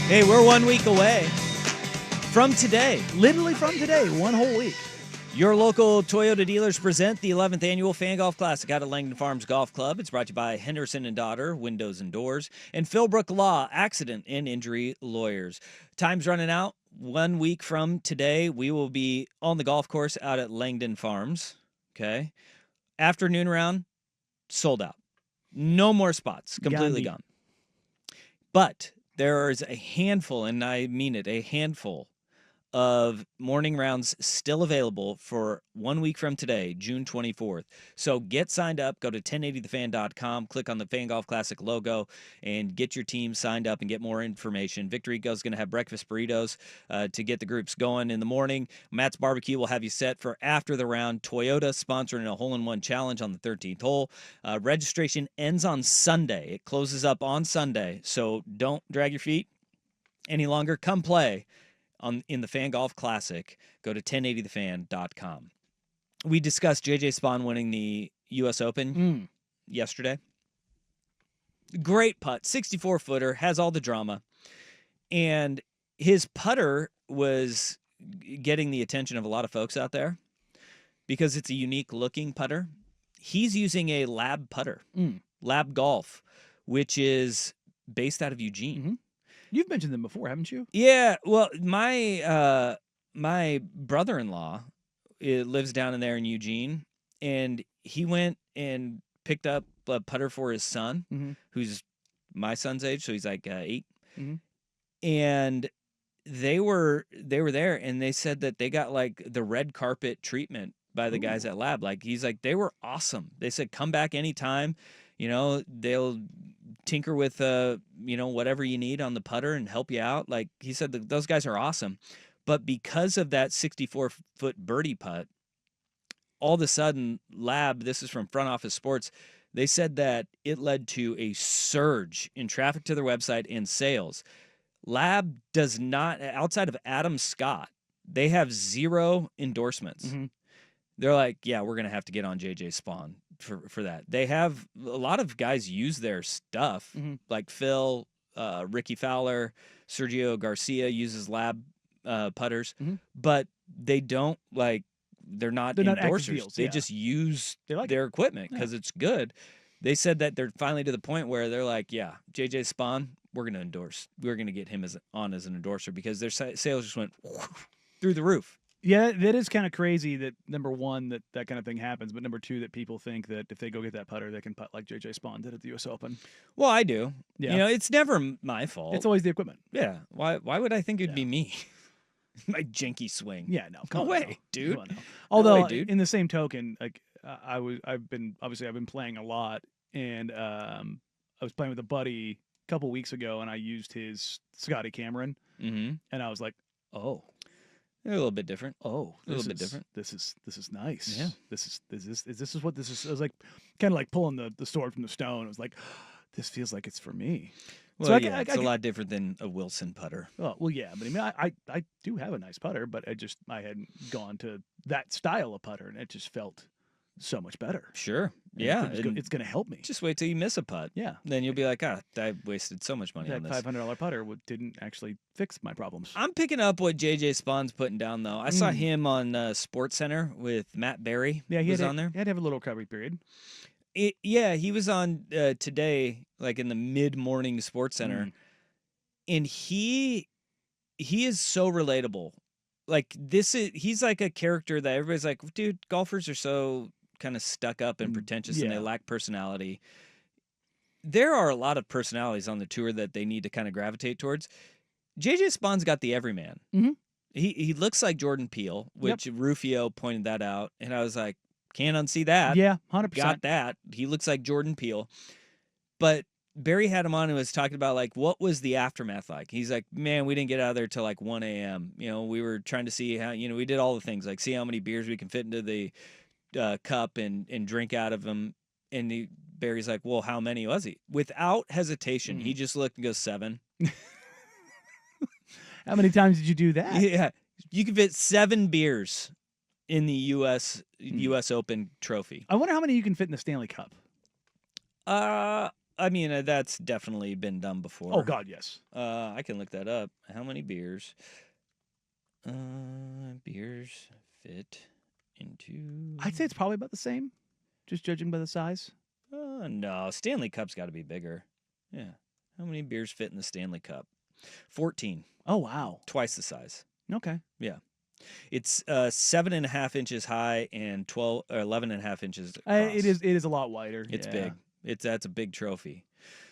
Hey, we're 1 week away from today. Literally from today, one whole week. Your local Toyota dealers present the 11th annual Fan Golf Classic out at Langdon Farms Golf Club. It's brought to you by Henderson & Daughter, Windows and Doors, and Philbrook Law, Accident and Injury Lawyers. Time's running out. 1 week from today, we will be on the golf course out at Langdon Farms. Okay. Afternoon round, sold out. No more spots. Completely gone. But there is a handful, and I mean it, a handful of morning rounds still available for 1 week from today, June 24th. So get signed up. Go to 1080thefan.com, click on the Fan Golf Classic logo, and get your team signed up and get more information. Victor Eco is going to have breakfast burritos to get the groups going in the morning. Matt's Barbecue will have you set for after the round. Toyota sponsoring a hole-in-one challenge on the 13th hole. Registration ends on Sunday. It closes up on Sunday, so don't drag your feet any longer. Come play in the Fan Golf Classic. Go to 1080thefan.com. We discussed J.J. Spaun winning the U.S. Open yesterday. Great putt, 64-footer, has all the drama. And his putter was getting the attention of a lot of folks out there because it's a unique-looking putter. He's using a Lab putter, Lab Golf, which is based out of Eugene. Mm-hmm. You've mentioned them before, haven't you? Yeah, well, my brother-in-law lives down in there in Eugene, and he went and picked up a putter for his son, who's my son's age, so he's like 8. And they were there, and they said that they got like the red carpet treatment by the guys at Lab. Like he's like, they were awesome. They said come back anytime. You know, they'll tinker with, whatever you need on the putter and help you out. Like he said, those guys are awesome. But because of that 64-foot birdie putt, all of a sudden, Lab, this is from Front Office Sports, they said that it led to a surge in traffic to their website and sales. Lab does not, outside of Adam Scott, they have 0 endorsements. They're like, yeah, we're going to have to get on J.J. Spaun for that. They have a lot of guys use their stuff, like Phil, Ricky Fowler, Sergio Garcia uses Lab putters, but they don't they're not endorsers. Deals, they just use their equipment because it's good. They said that they're finally to the point where they're like, yeah, J.J. Spaun, we're going to endorse. We're going to get him as an endorser because their sales just went through the roof. Yeah, that is kind of crazy that, number one, that kind of thing happens, but number two, that people think that if they go get that putter, they can putt like J.J. Spaun did at the U.S. Open. Well, I do. Yeah. You know, it's never my fault. It's always the equipment. Yeah. Why would I think it'd be me? My janky swing. Yeah, no. Go away, dude. Although, no way, dude. In the same token, like I've been playing a lot, and I was playing with a buddy a couple weeks ago, and I used his Scotty Cameron, and I was like, oh. They're a little bit different. Oh, a little bit different. This is nice. Yeah. This is what this is. It was like kind of like pulling the sword from the stone. It was like, this feels like it's for me. Well, so it's a lot different than a Wilson putter. Oh, well, yeah, but I mean, I do have a nice putter, but I hadn't gone to that style of putter, and it just felt so much better. Sure. And yeah. It's going to help me. Just wait till you miss a putt. Yeah. Then you'll be like, I wasted so much money on this. That $500 putter didn't actually fix my problems. I'm picking up what J.J. Spawn's putting down, though. I saw him on Sports Center with Matt Berry. Yeah, he was on there. He had to have a little recovery period. He was on today, like in the mid-morning Sports Center. And he is so relatable. Like he's like a character that everybody's like, dude, golfers are so kind of stuck up and pretentious and they lack personality. There are a lot of personalities on the tour that they need to kind of gravitate towards. J.J. Spawn's got the everyman. He looks like Jordan Peele, which Rufio pointed that out. And I was like, can't unsee that. Yeah, 100%. Got that. He looks like Jordan Peele. But Barry had him on and was talking about, like, what was the aftermath like? He's like, man, we didn't get out of there till like 1 a.m. You know, we were trying to see how, we did all the things, like see how many beers we can fit into the cup and drink out of them. And Barry's like, well, how many was he? Without hesitation, he just looked and goes, 7. How many times did you do that? Yeah. You can fit 7 beers in the U.S. Open trophy. I wonder how many you can fit in the Stanley Cup. I mean, that's definitely been done Oh before. God, yes. I can look that up. How many beers? Beers fit into. I'd say it's probably about the same, just judging by the size. No, Stanley Cup's got to be bigger. Yeah. How many beers fit in the Stanley Cup? 14. Oh wow. Twice the size. Okay. Yeah. It's 7.5 inches high and 12 or 11.5 inches across. It is a lot wider. It's yeah. big. That's a big trophy.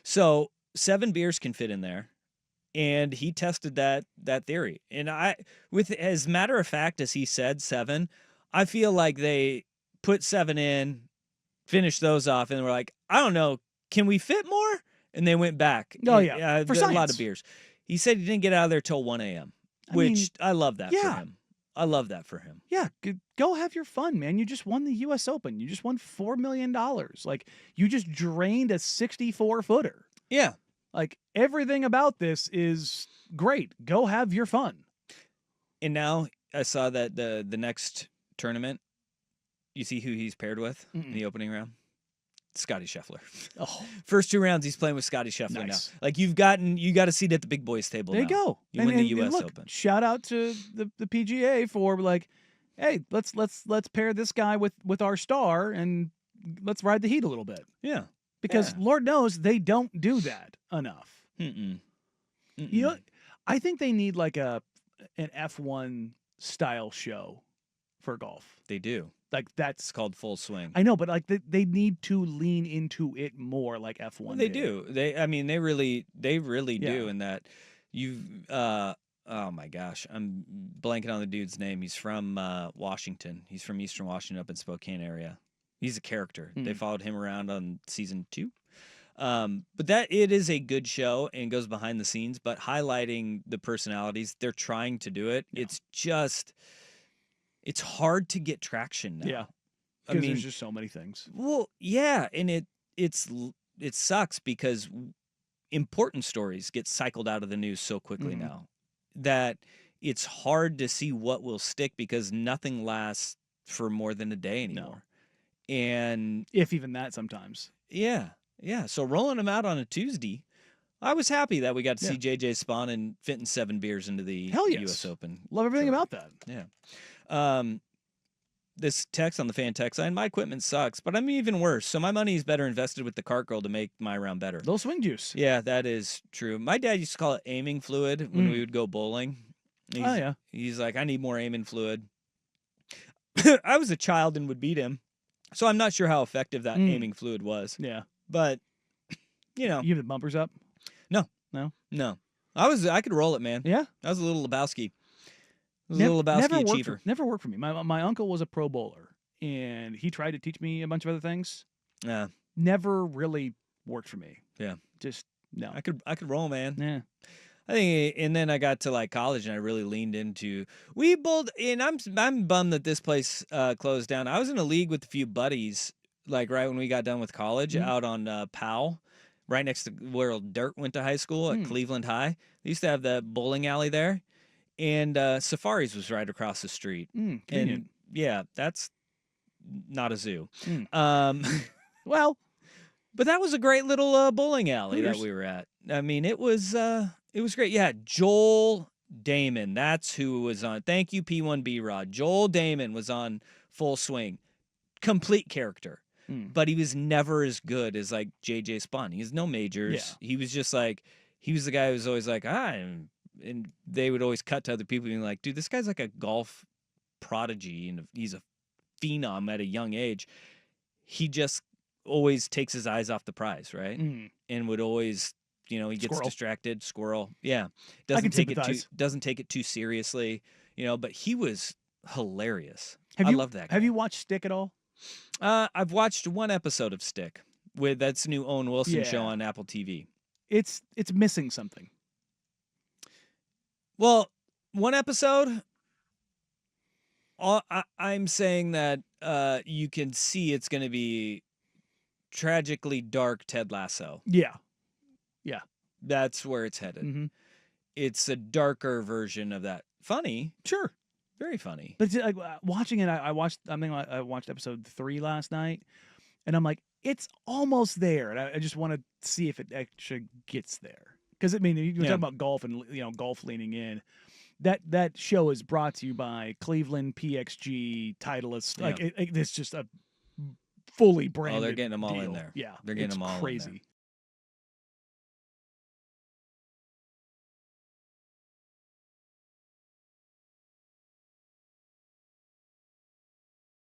So 7 beers can fit in there. And he tested that theory. And with as matter of fact as he said 7, I feel like they put 7 in, finished those off, and were like, I don't know, can we fit more? And they went back. Oh yeah, for a lot science. of beers. He said he didn't get out of there till 1 a.m., which I love that for him. I love that for him. Yeah, go have your fun, man. You just won the U.S. Open. You just won $4 million. Like, you just drained a 64-footer. Yeah. Like, everything about this is great. Go have your fun. And now I saw that the next tournament, you see who he's paired with in the opening round? Scotty Scheffler. Oh, First 2 rounds, he's playing with Scotty Scheffler nice. now. Like, you got a seat at the big boys table. There now. you go. You win the U.S. look, Open. Shout out to the PGA for like, hey, let's pair this guy with our star and let's ride the heat a little bit. Yeah. Because Lord knows they don't do that enough. Mm-mm. You know, I think they need like an F1 style show for golf. They do. Like, It's called Full Swing. I know, but like they need to lean into it more, like F1. Well, they do. They really do. In that oh my gosh, I'm blanking on the dude's name. He's from Washington. He's from Eastern Washington, up in Spokane area. He's a character. They followed him around on season 2. But it is a good show and goes behind the scenes, but highlighting the personalities. They're trying to do it. Yeah. It's hard to get traction now. Yeah. I mean, there's just so many things. Well, yeah, and it sucks because important stories get cycled out of the news so quickly now that it's hard to see what will stick because nothing lasts for more than a day anymore. No. And if even that sometimes. Yeah. Yeah. So rolling them out on a Tuesday, I was happy that we got to see JJ Spaun and fitting 7 beers into the U.S. Open. Love everything about that. Yeah. This text on the fan text line, my equipment sucks, but I'm even worse. So my money is better invested with the cart girl to make my round better. Little swing juice. Yeah, that is true. My dad used to call it aiming fluid when we would go bowling. He's like, I need more aiming fluid. I was a child and would beat him. So I'm not sure how effective that aiming fluid was. Yeah. But, you know. You have the bumpers up? No. I could roll it, man. Yeah? I was a little Lebowski. A little Lebowski achiever. Never worked for me. My uncle was a pro bowler, and he tried to teach me a bunch of other things. Yeah. Never really worked for me. Yeah. Just, no. I could roll, man. Yeah. I think, and then I got to like college, and I really leaned into we bowled. And I'm bummed that this place closed down. I was in a league with a few buddies, like right when we got done with college, out on Powell, right next to where Dirk went to high school at Cleveland High. They used to have the bowling alley there, and Safari's was right across the street. And yeah, that's not a zoo. Well, but that was a great little bowling alley that we were at. I mean, it was great. Yeah, Joel Damon, that's who was on. Thank you, P1B Rod. Joel Damon was on Full Swing. Complete character. But he was never as good as like JJ Spaun. He has no majors. Yeah. He was just like, he was the guy who was always like, and they would always cut to other people being like, dude, this guy's like a golf prodigy and he's a phenom at a young age. He just always takes his eyes off the prize, right? And would always, he gets distracted. Squirrel. Yeah. Doesn't take it too seriously, but he was hilarious. I love that guy. Have you watched Stick at all? I've watched one episode of Stick that's new Owen Wilson show on Apple TV. It's missing something. Well, one episode, I'm saying that you can see it's going to be tragically dark Ted Lasso. Yeah. That's where it's headed. It's a darker version of that. Funny. Sure. Very funny. But like watching it, I watched episode 3 last night, And I'm like, it's almost there, and I just want to see if it actually gets there. Because I mean, you're talking about golf and golf leaning in. That show is brought to you by Cleveland PXG Titleist. Like it's just a fully branded. Oh, they're getting them all deal. in there. Yeah, They're getting it's them all crazy. in there.